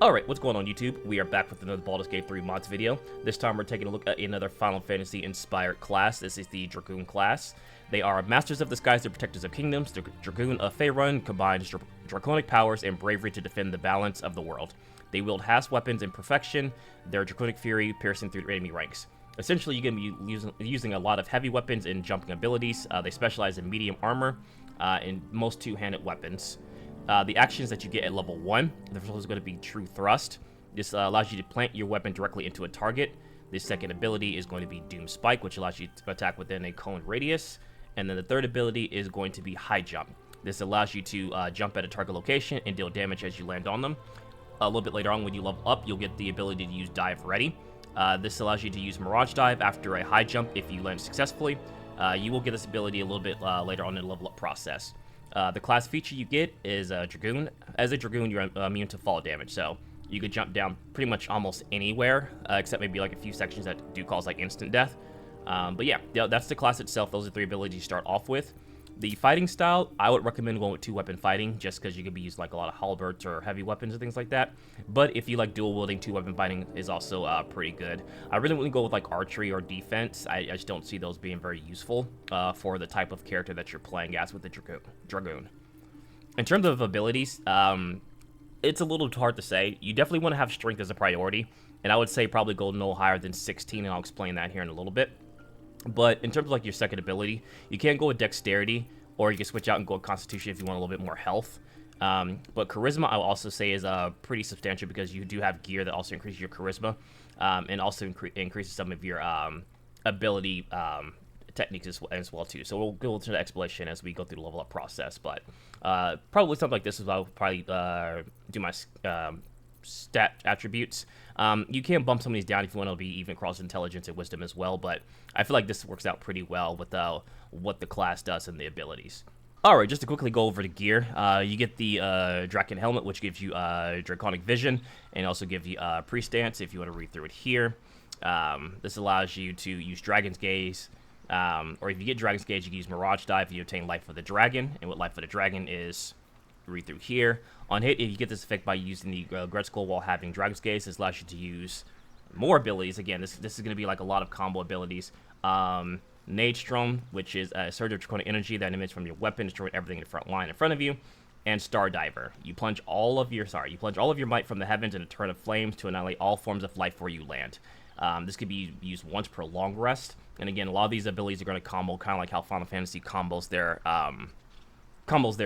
Alright, what's going on YouTube? We are back with another Baldur's Gate 3 mods video. This time we're taking a look at another Final Fantasy inspired class. This is the Dragoon class. They are Masters of the Skies, they're Protectors of Kingdoms. The Dragoon of Faerun combines draconic powers and bravery to defend the balance of the world. They wield Has weapons in perfection, their draconic fury piercing through enemy ranks. Essentially, you're going to be using a lot of heavy weapons and jumping abilities. They specialize in medium armor and most two-handed weapons. The actions that you get at level 1, the first one is going to be True Thrust. This allows you to plant your weapon directly into a target. The second ability is going to be Doom Spike, which allows you to attack within a cone radius. And then the third ability is going to be High Jump. This allows you to jump at a target location and deal damage as you land on them. A little bit later on, when you level up, you'll get the ability to use Dive Ready. This allows you to use Mirage Dive after a high jump if you land successfully. You will get this ability a little bit later on in the level up process. The class feature you get is Dragoon. As a Dragoon, you're immune to fall damage, so you could jump down pretty much almost anywhere, except maybe like a few sections that do cause like instant death. But yeah, that's the class itself. Those are 3 abilities you start off with. The fighting style, I would recommend going with 2-weapon fighting, just because you could be using like a lot of halberds or heavy weapons and things like that. But if you like dual wielding, 2-weapon fighting is also pretty good. I really wouldn't go with like archery or defense. I just don't see those being very useful for the type of character that you're playing as with the Dragoon. In terms of abilities, it's a little hard to say. You definitely want to have strength as a priority, and I would say probably go no higher than 16, and I'll explain that here in a little bit. But in terms of like your second ability, you can go with Dexterity, or you can switch out and go with Constitution if you want a little bit more health. But Charisma, I will also say, is pretty substantial because you do have gear that also increases your Charisma, and also increases some of your ability techniques as well too. So we'll go into the explanation as we go through the level up process. But probably something like this is I'll probably do my stat attributes. You can bump some of these down if you want to be even cross intelligence and wisdom as well, but I feel like this works out pretty well with what the class does and the abilities. Alright, just to quickly go over the gear, you get the Dragon Helmet, which gives you Draconic Vision, and also gives you Pre-Stance if you want to read through it here. This allows you to use Dragon's Gaze, or if you get Dragon's Gaze, you can use Mirage Dive if you obtain Life of the Dragon, and what Life of the Dragon is, read through here. On hit, if you get this effect by using the Gret Skull while having Dragon's Gaze, this allows you to use more abilities. Again, this is going to be like a lot of combo abilities. Nadestrom, which is a surge of draconic energy that emits from your weapon, destroying everything in the front line in front of you. And Star Diver. You plunge all of your might from the heavens in a torrent of flames to annihilate all forms of life where you land. This could be used once per long rest. And again, a lot of these abilities are going to combo, kind of like how Final Fantasy combos their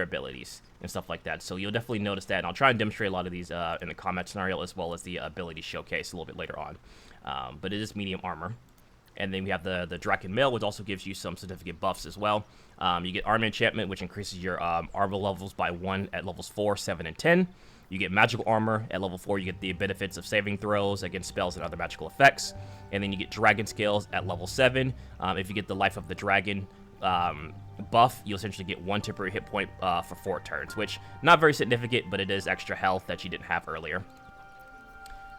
abilities and stuff like that. So you'll definitely notice that, and I'll try and demonstrate a lot of these in the combat scenario as well as the ability showcase a little bit later on. But it is medium armor. And then we have the Draken Mail, which also gives you some significant buffs as well. You get Armor Enchantment, which increases your armor levels by 1 at levels 4, 7, and 10. You get Magical Armor. At level 4, you get the benefits of saving throws against spells and other magical effects. And then you get Dragon Scales at level 7. If you get the Life of the Dragon buff, you'll essentially get 1 temporary hit point for 4 turns, which not very significant, but it is extra health that you didn't have earlier.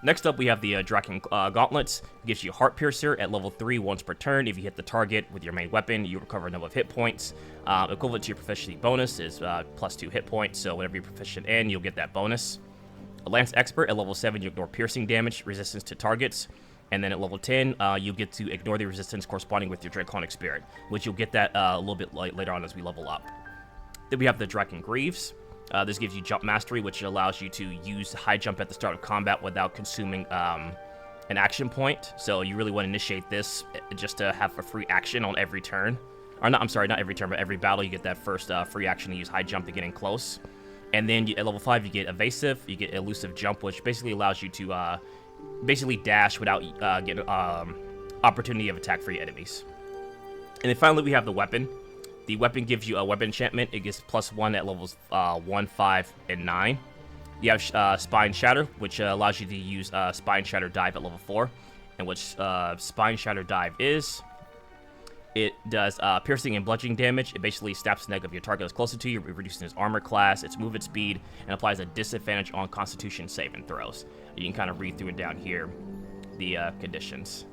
Next up, we have the Dragon Gauntlets. It gives you Heart Piercer at level 3 once per turn. If you hit the target with your main weapon, you recover a number of hit points. Equivalent to your proficiency bonus is plus 2 hit points, so whenever you're proficient in, you'll get that bonus. A Lance Expert at level 7, you ignore piercing damage, resistance to targets. And then at level 10, you'll get to ignore the resistance corresponding with your Draconic Spirit, which you'll get that a little bit later on as we level up. Then we have the Dragon Greaves. This gives you Jump Mastery, which allows you to use High Jump at the start of combat without consuming an action point. So you really want to initiate this just to have a free action on every turn. Or not, I'm sorry, not every turn, but every battle you get that first free action to use High Jump to get in close. And then at level 5, you get Evasive, you get Elusive Jump, which basically allows you to basically dash without getting opportunity of attack for your enemies. And then finally, we have the weapon. The weapon gives you a weapon enchantment. It gets +1 at levels 1, 5, and 9. You have Spine Shatter, which allows you to use Spine Shatter Dive at level 4. And what Spine Shatter Dive is, it does piercing and bludgeoning damage. It basically stabs the neck of your target that's closer to you, reducing its armor class, its movement speed, and applies a disadvantage on Constitution saving throws. You can kind of read through it down here, the conditions.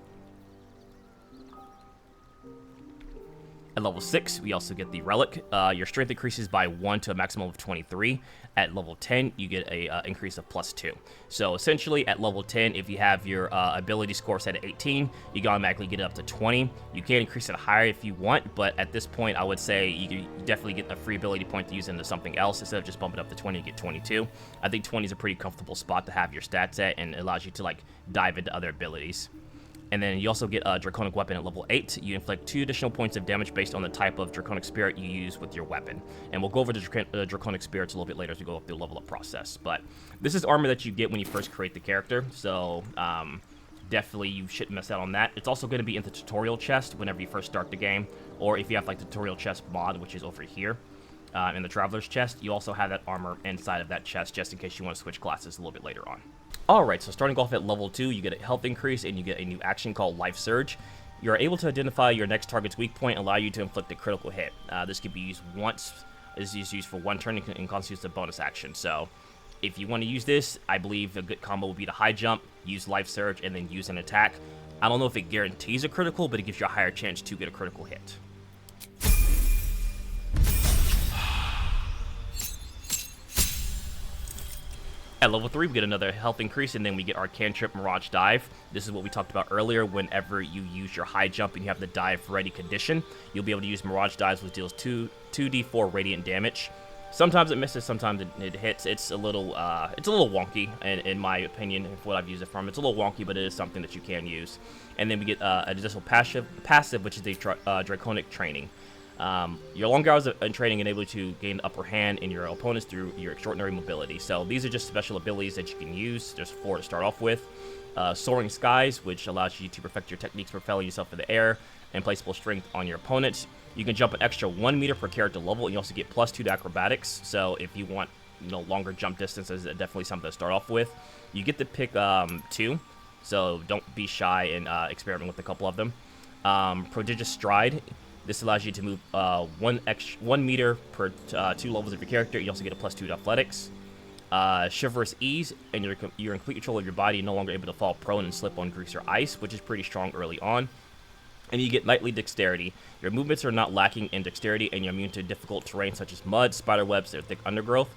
At level 6, we also get the Relic. Your strength increases by 1 to a maximum of 23. At level 10, you get a increase of +2. So essentially, at level 10, if you have your ability score set at 18, you can automatically get it up to 20. You can increase it higher if you want, but at this point, I would say you definitely get a free ability point to use into something else. Instead of just bumping up to 20, you get 22. I think 20 is a pretty comfortable spot to have your stats at, and it allows you to like dive into other abilities. And then you also get a Draconic Weapon at level 8. You inflict 2 additional points of damage based on the type of Draconic Spirit you use with your weapon. And we'll go over the Draconic Spirits a little bit later as we go up through the level up process. But this is armor that you get when you first create the character, so definitely you shouldn't miss out on that. It's also going to be in the tutorial chest whenever you first start the game, or if you have like the tutorial chest mod, which is over here. In the Traveler's chest, you also have that armor inside of that chest just in case you want to switch classes a little bit later on. Alright, so starting off at level 2, you get a health increase and you get a new action called Life Surge. You're able to identify your next target's weak point and allow you to inflict a critical hit. This can be used once, is used for one turn and constitutes a bonus action. So if you want to use this, I believe a good combo would be to high jump, use Life Surge, and then use an attack. I don't know if it guarantees a critical, but it gives you a higher chance to get a critical hit. At level 3, we get another health increase, and then we get our cantrip Mirage Dive. This is what we talked about earlier. Whenever you use your high jump and you have the dive ready condition, you'll be able to use Mirage Dives, which deals 2d4 radiant damage. Sometimes it misses, sometimes it hits. It's a little wonky, in my opinion, for what I've used it from. It's a little wonky, but it is something that you can use. And then we get an additional passive, which is the Draconic Training. Your long hours in training enable you to gain upper hand in your opponents through your extraordinary mobility. So these are just special abilities that you can use. There's 4 to start off with. Soaring Skies, which allows you to perfect your techniques for propelling yourself in the air and placeable strength on your opponents. You can jump an extra 1 meter per character level, and you also get +2 to acrobatics. So if you want, longer jump distances, it's definitely something to start off with. You get to pick 2, so don't be shy and experiment with a couple of them. Prodigious Stride. This allows you to move 1 meter per 2 levels of your character. You also get a +2 to athletics. Chivalrous Ease, and you're in complete control of your body, no longer able to fall prone and slip on grease or ice, which is pretty strong early on. And you get Knightly Dexterity. Your movements are not lacking in dexterity, and you're immune to difficult terrain such as mud, spider webs, or thick undergrowth.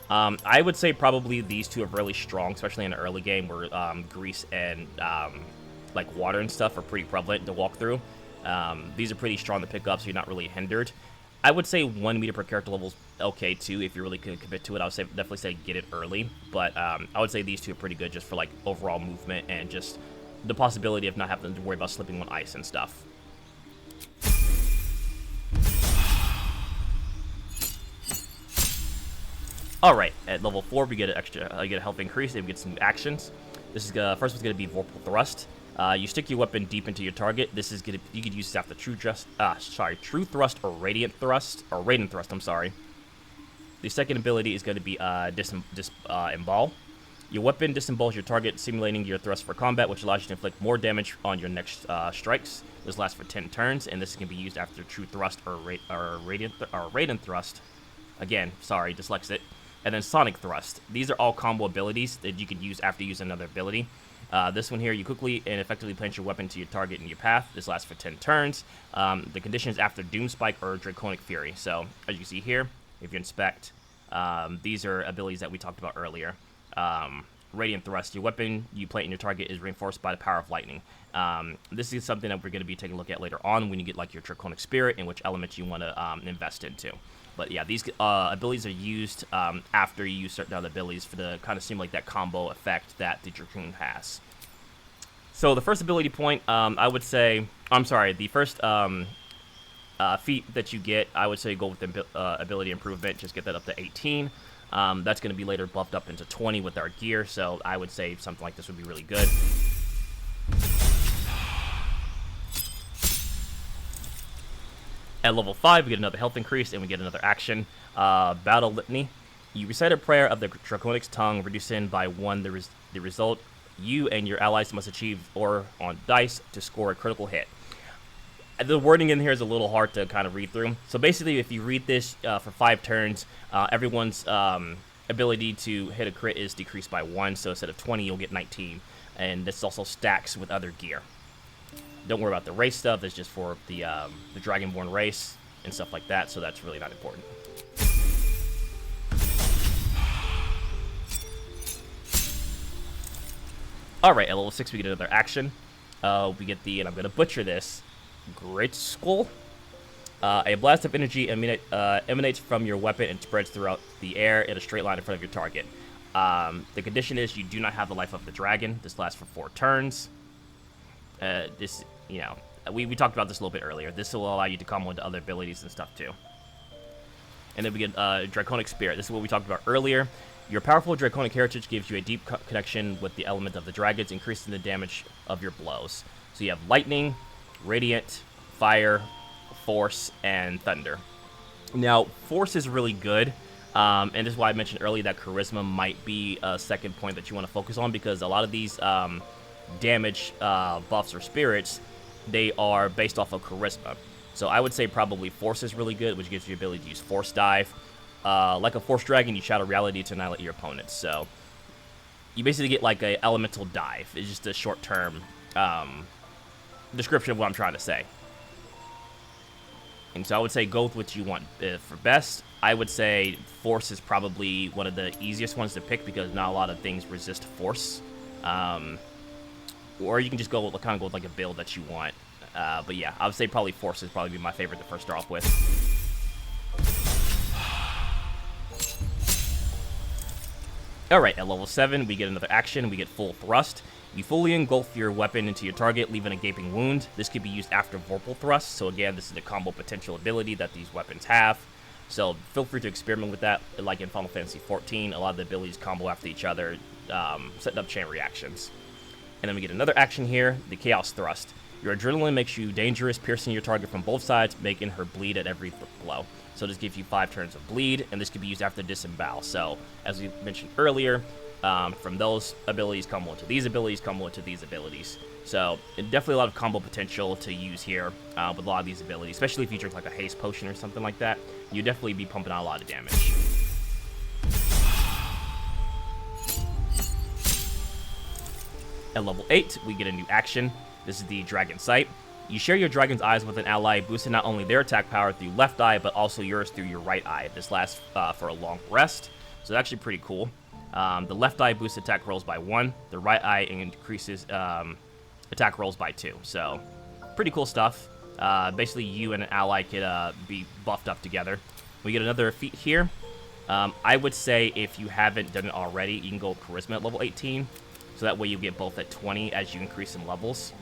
I would say probably these two are really strong, especially in the early game where grease and like water and stuff are pretty prevalent to walk through. These are pretty strong to pick up, so you're not really hindered. I would say 1 meter per character level is okay too if you really could commit to it. I would definitely say get it early, but I would say these two are pretty good just for like overall movement and just the possibility of not having to worry about slipping on ice and stuff. Alright, at level 4 we get a health increase and we get some actions. This is first one's going to be Vorpal Thrust. You stick your weapon deep into your target. This is gonna, you could use this after True Thrust or Radiant Thrust, I'm sorry. The second ability is going to be Emball. Your weapon disembowels your target, simulating your thrust for combat, which allows you to inflict more damage on your next strikes. This lasts for 10 turns, and this can be used after True Thrust or Radiant Thrust. Again, sorry, dyslexic. And then Sonic Thrust. These are all combo abilities that you can use after you use another ability. This one here, you quickly and effectively plant your weapon to your target in your path. This lasts for 10 turns. The condition is after Doom Spike or Draconic Fury. So, as you see here, if you inspect, these are abilities that we talked about earlier. Radiant Thrust, your weapon you plant in your target is reinforced by the power of lightning. This is something that we're going to be taking a look at later on when you get like your Draconic Spirit and which elements you want to invest into. But yeah, these abilities are used after you use certain other abilities for the kind of simulate that combo effect that the Dragoon has. So the first ability point, I would say, the first feat that you get, I would say go with the ability improvement, just get that up to 18. That's going to be later buffed up into 20 with our gear, so I would say something like this would be really good. At level 5, we get another health increase, and we get another action. Battle Litany. You recite a prayer of the Draconic's tongue, reducing by 1 the result you and your allies must achieve or on dice to score a critical hit. The wording in here is a little hard to kind of read through. So basically, if you read this for 5 turns, everyone's ability to hit a crit is decreased by 1. So instead of 20, you'll get 19. And this also stacks with other gear. Don't worry about the race stuff. It's just for the Dragonborn race. and stuff like that, so that's really not important. Alright, at level 6 we get another action. We get the, and I'm going to butcher this, Great Skull. A blast of energy emanates from your weapon and spreads throughout the air in a straight line in front of your target. The condition is you do not have the life of the dragon. This lasts for 4 turns. This, you know, we talked about this a little bit earlier. This will allow you to combo into other abilities and stuff too. And then we get Draconic Spirit. This is what we talked about earlier. Your powerful Draconic heritage gives you a deep connection with the element of the dragons, increasing the damage of your blows. So you have Lightning, Radiant, Fire, Force, and Thunder. Now, Force is really good, and this is why I mentioned earlier that Charisma might be a second point that you want to focus on, because a lot of these damage buffs or spirits, they are based off of Charisma. So I would say probably Force is really good, which gives you the ability to use Force Dive. Like a Force Dragon, you shatter reality to annihilate your opponents. So you basically get like a Elemental Dive. It's just a short-term description of what I'm trying to say. And so I would say go with what you want for best. I would say Force is probably one of the easiest ones to pick because not a lot of things resist Force. Or you can just go kind of go with like a build that you want. But yeah, I would say probably Force is probably my favorite to first start off with. Alright, at level 7, we get another action. We get Full Thrust. You fully engulf your weapon into your target, leaving a gaping wound. This can be used after Vorpal Thrust. So again, this is the combo potential ability that these weapons have. So feel free to experiment with that. Like in Final Fantasy XIV, a lot of the abilities combo after each other, setting up chain reactions. And then we get another action here, the Chaos Thrust. Your adrenaline makes you dangerous, piercing your target from both sides, making her bleed at every blow. So this gives you 5 turns of bleed, and this can be used after Disembowel. So, as we mentioned earlier, from those abilities, combo into these abilities, combo into these abilities. So, definitely a lot of combo potential to use here with a lot of these abilities, especially if you drink like a haste potion or something like that. You'd definitely be pumping out a lot of damage. At level 8, we get a new action. This is the Dragon Sight. You share your dragon's eyes with an ally, boosting not only their attack power through left eye, but also yours through your right eye. This lasts for a long rest, so it's actually pretty cool. The left eye boosts attack rolls by 1. The right eye increases attack rolls by 2. So, pretty cool stuff. Basically, you and an ally could be buffed up together. We get another feat here. I would say if you haven't done it already, you can go with Charisma at level 18. So that way you get both at 20 as you increase in levels.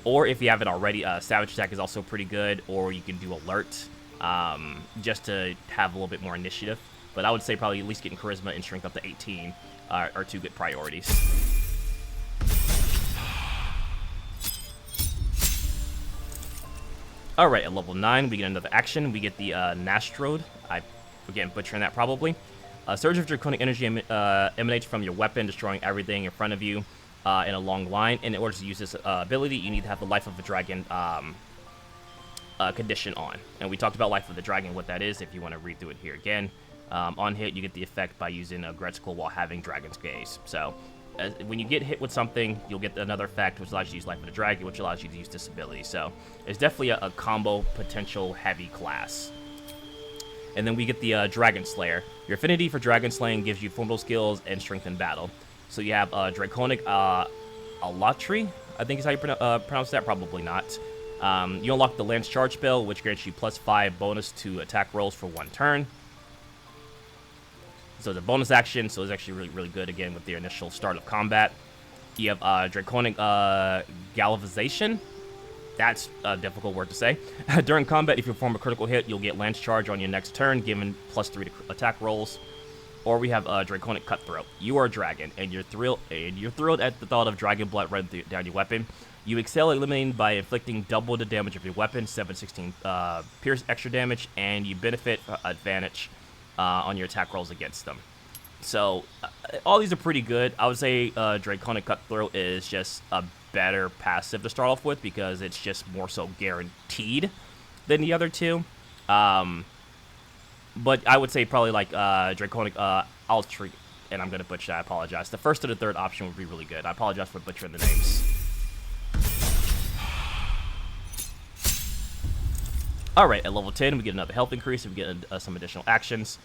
Or if you haven't already, Savage Attack is also pretty good, or you can do Alert, just to have a little bit more initiative. But I would say probably at least getting Charisma and Strength up to 18 are 2 good priorities. Alright, at level 9, we get another action. We get the Nastrode. Again, butchering that probably. A surge of Draconic energy emanates from your weapon, destroying everything in front of you. In a long line. And in order to use this ability, you need to have the Life of the Dragon condition on. And we talked about Life of the Dragon, what that is, if you want to read through it here again. On hit, you get the effect by using a Gretzkull while having Dragon's Gaze. So, when you get hit with something, you'll get another effect, which allows you to use Life of the Dragon, which allows you to use this ability. So, it's definitely a combo potential heavy class. And then we get the Dragon Slayer. Your affinity for Dragon Slaying gives you formidable skills and strength in battle. So you have Draconic Alatri, I think is how you pronounce that, probably not. You unlock the Lance Charge spell, which grants you +5 bonus to attack rolls for 1 turn. So it's a bonus action, so it's actually really, really good, again, with the initial start of combat. You have Draconic Galvanization. That's a difficult word to say. During combat, if you perform a critical hit, you'll get Lance Charge on your next turn, given +3 to attack rolls. Or we have Draconic Cutthroat. You are a dragon, and you're thrilled at the thought of dragon blood running down your weapon. You excel at eliminating by inflicting double the damage of your weapon, 716 pierce extra damage, and you benefit advantage on your attack rolls against them. So, all these are pretty good. I would say Draconic Cutthroat is just a better passive to start off with because it's just more so guaranteed than the other two. But I would say probably like Draconic Altri, and I'm going to butcher that, I apologize. The first or the third option would be really good. I apologize for butchering the names. Alright, at level 10, we get another health increase, and we get some additional actions.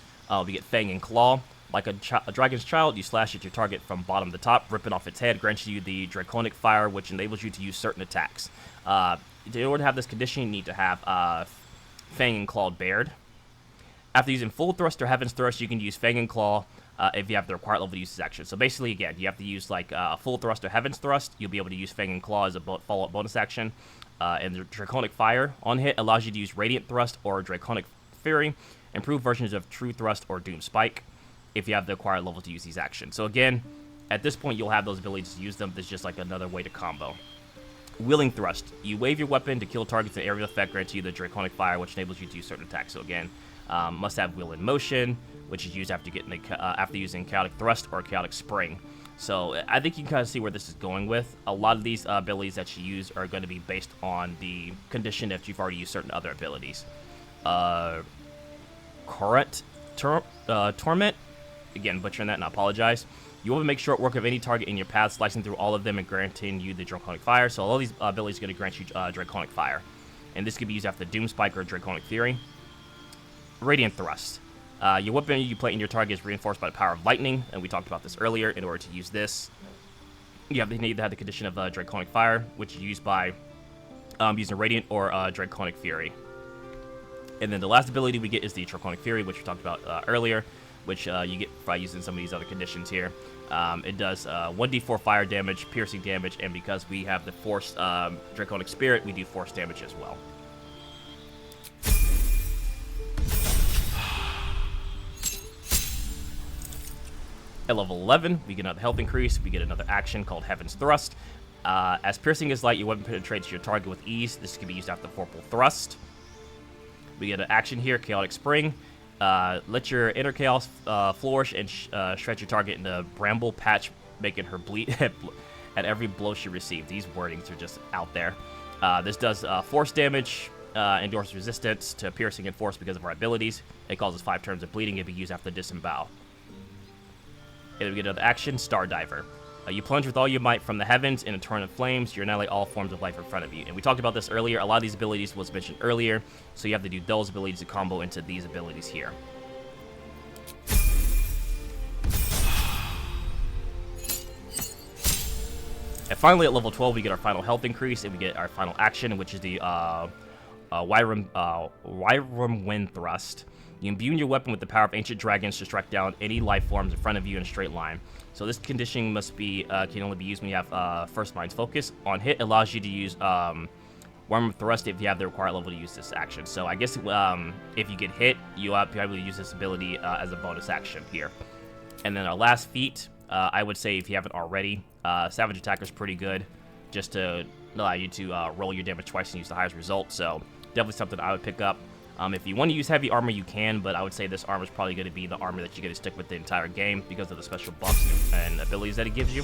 We get Fang and Claw. Like a dragon's child, you slash at your target from bottom to top, ripping off its head, grants you the Draconic Fire, which enables you to use certain attacks. In order to have this condition, you need to have Fang and Claw bared. After using Full Thrust or Heaven's Thrust, you can use Fang and Claw if you have the required level to use this action. So basically, again, you have to use like Full Thrust or Heaven's Thrust. You'll be able to use Fang and Claw as a follow-up bonus action. And the Draconic Fire on hit allows you to use Radiant Thrust or Draconic Fury, improved versions of True Thrust or Doom Spike, if you have the required level to use these actions. So again, at this point, you'll have those abilities to use them. There's just like another way to combo. Willing Thrust. You wave your weapon to kill targets in area of effect, grants you the Draconic Fire, which enables you to use certain attacks. So again, must have Will in Motion, which is used after using Chaotic Thrust or Chaotic Spring. So I think you can kind of see where this is going with. A lot of these abilities that you use are going to be based on the condition if you've already used certain other abilities. Torment. Again, butchering that, and I apologize. You want to make short work of any target in your path, slicing through all of them and granting you the Draconic Fire. So all of these abilities are going to grant you Draconic Fire. And this can be used after Doom Spike or Draconic Fury. Radiant Thrust. Your weapon you play in your target is reinforced by the power of lightning, and we talked about this earlier. In order to use this, you need to have the condition of Draconic Fire, which is used by using Radiant or Draconic Fury. And then the last ability we get is the Draconic Fury, which we talked about earlier, which you get by using some of these other conditions here. It does 1d4 fire damage, piercing damage, and because we have the Force Draconic Spirit, we do Force damage as well. At level 11, we get another health increase. We get another action called Heaven's Thrust. As piercing is light, your weapon penetrates your target with ease. This can be used after Vorpal Thrust. We get an action here, Chaotic Spring. Let your inner chaos flourish and shred your target in the bramble patch, making her bleed at every blow she receives. These wordings are just out there. This does force damage, endures resistance to piercing and force because of our abilities. It causes 5 turns of bleeding if you use after disembowel. And we get another action, Star Diver. You plunge with all your might from the heavens in a torrent of flames. You annihilate all forms of life in front of you. And we talked about this earlier. A lot of these abilities was mentioned earlier, so you have to do those abilities to combo into these abilities here. And finally, at level 12, we get our final health increase, and we get our final action, which is the Wyram Wind Thrust. You imbue your weapon with the power of ancient dragons to strike down any life forms in front of you in a straight line. So this condition can only be used when you have First Mind's Focus. On hit, allows you to use Wyram Thrust if you have the required level to use this action. So I guess if you get hit, you'll be able to use this ability as a bonus action here. And then our last feat, I would say if you haven't already, Savage Attacker is pretty good, just to allow you to roll your damage twice and use the highest result. So definitely something I would pick up. If you want to use heavy armor, you can, but I would say this armor is probably going to be the armor that you're going to stick with the entire game because of the special buffs and abilities that it gives you.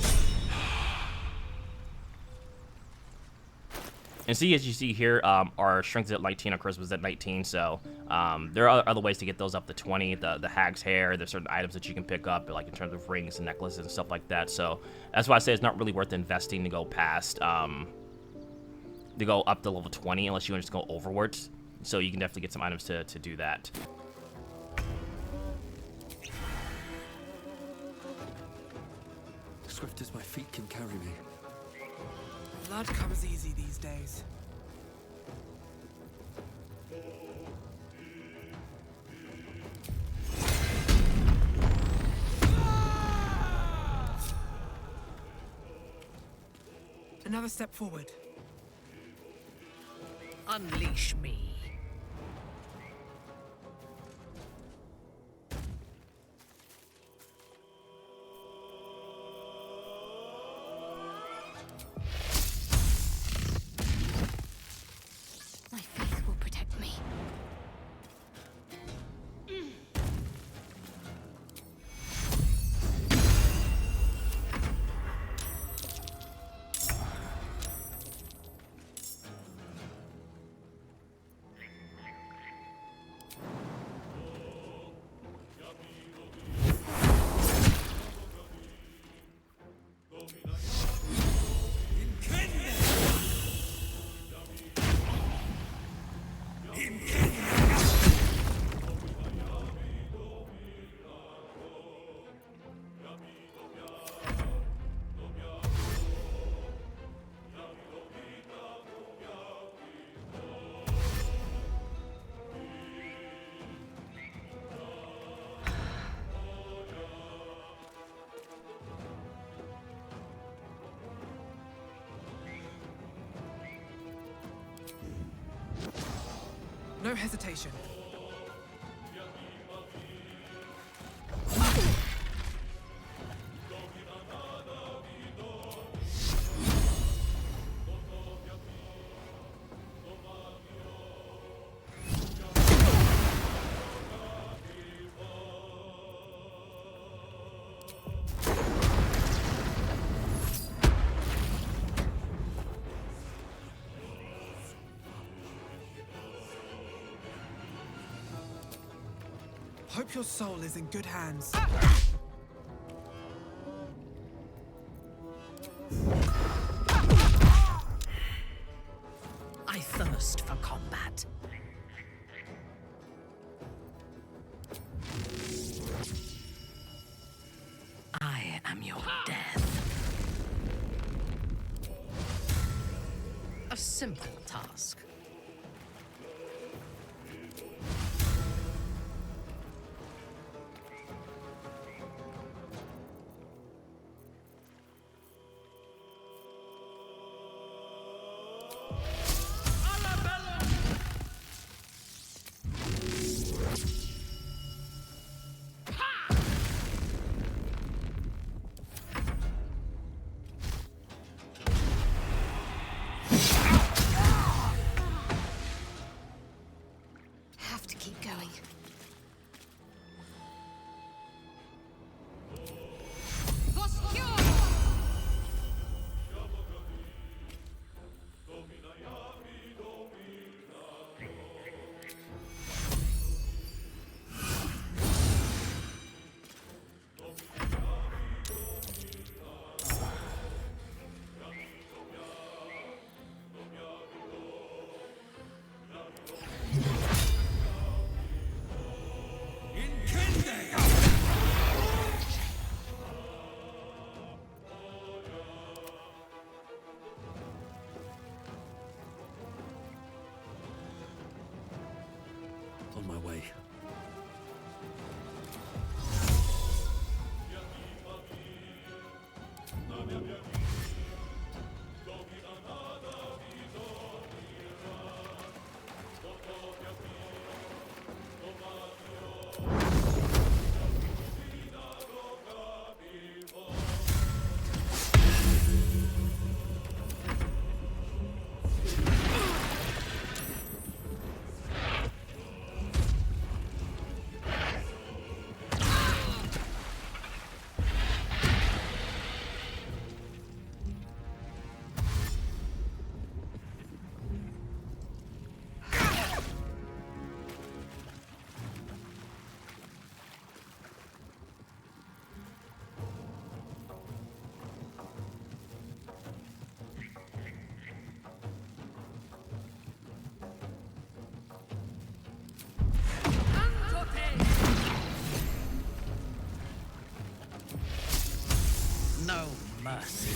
And see, as you see here, our strength is at 19, our charisma is at 19, so there are other ways to get those up to 20. The Hag's Hair, there's certain items that you can pick up, like in terms of rings and necklaces and stuff like that. So that's why I say it's not really worth investing to go past, to go up to level 20 unless you want to just go overwards. So you can definitely get some items to do that. Swift as my feet can carry me. Blood comes easy these days. Another step forward. Unleash me. My faith will protect me. No hesitation. Hope your soul is in good hands. I thirst for combat. I am your death. A simple task. Have to keep going. On my way. No mercy.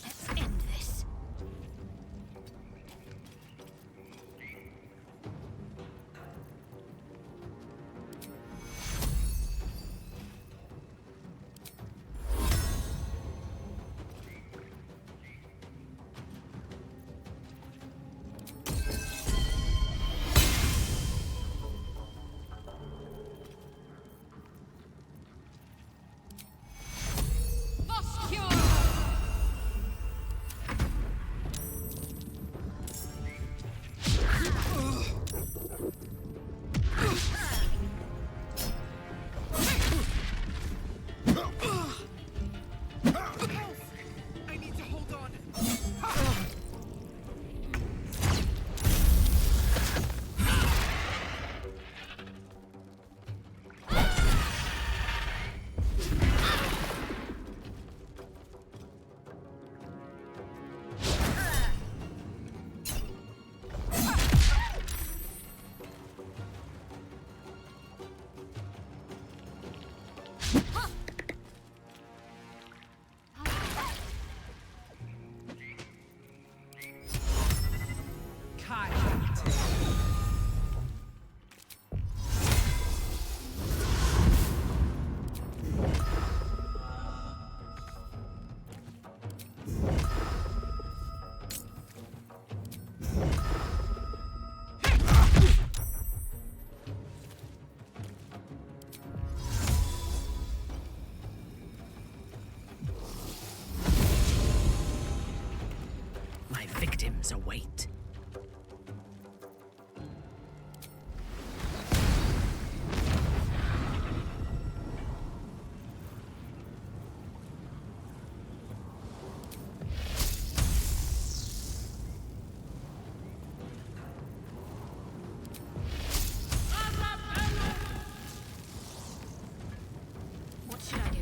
Let's end this. dreams await. What should I do?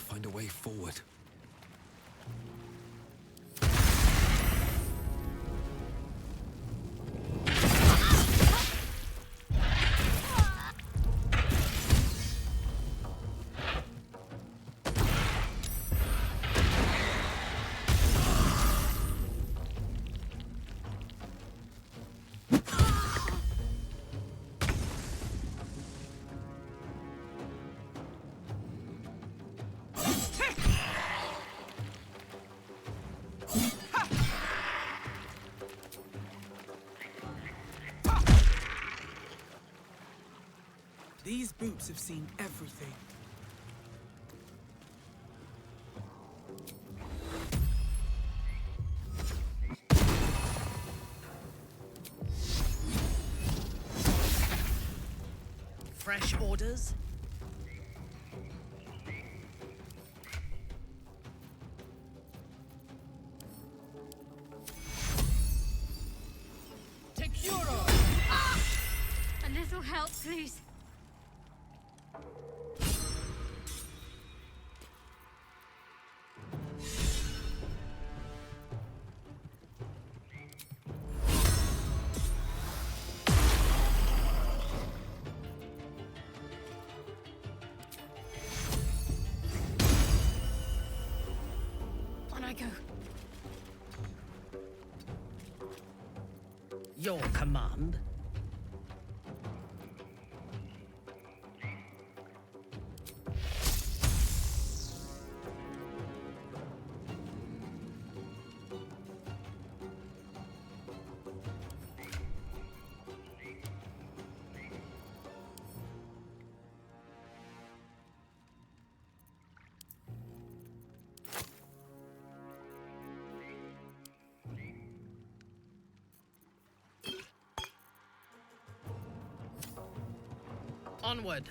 Find a way forward. These boots have seen everything. Fresh orders? A little help, please. On I go. Your command? Onward.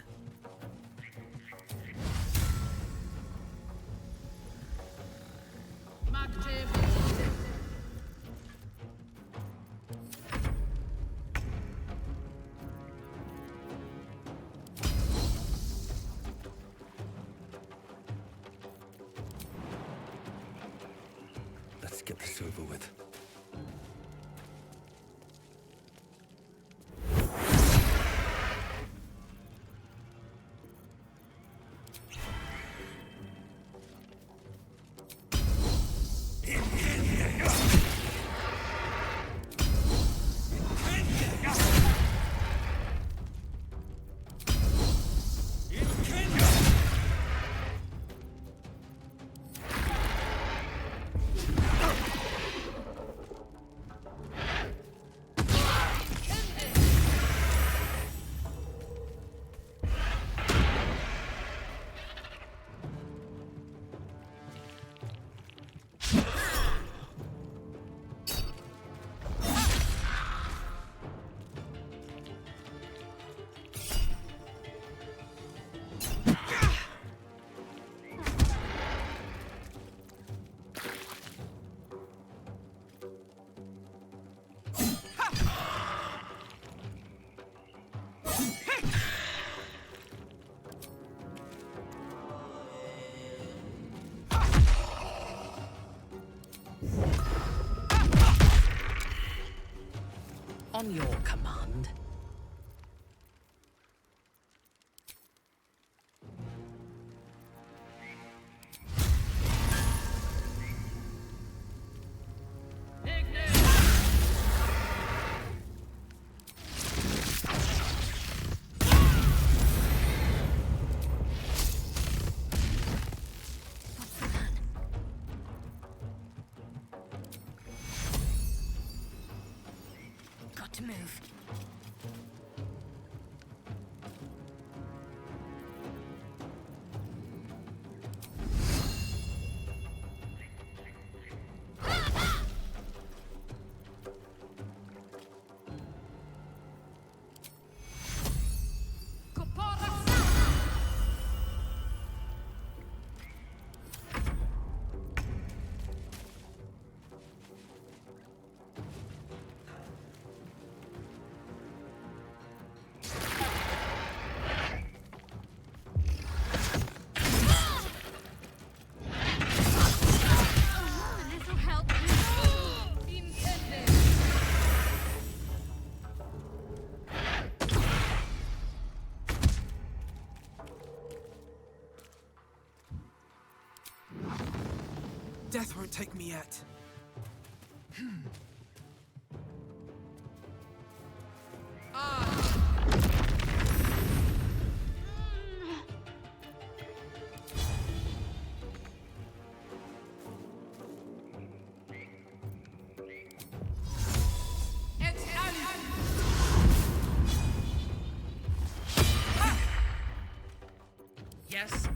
Let's get this over with. move. A little help, please. Death won't take me yet. Yes.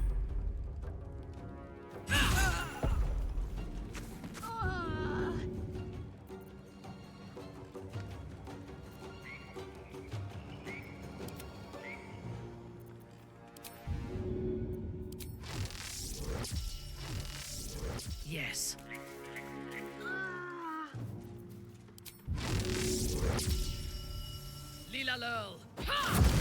Yes. Lila Lurl. Ha!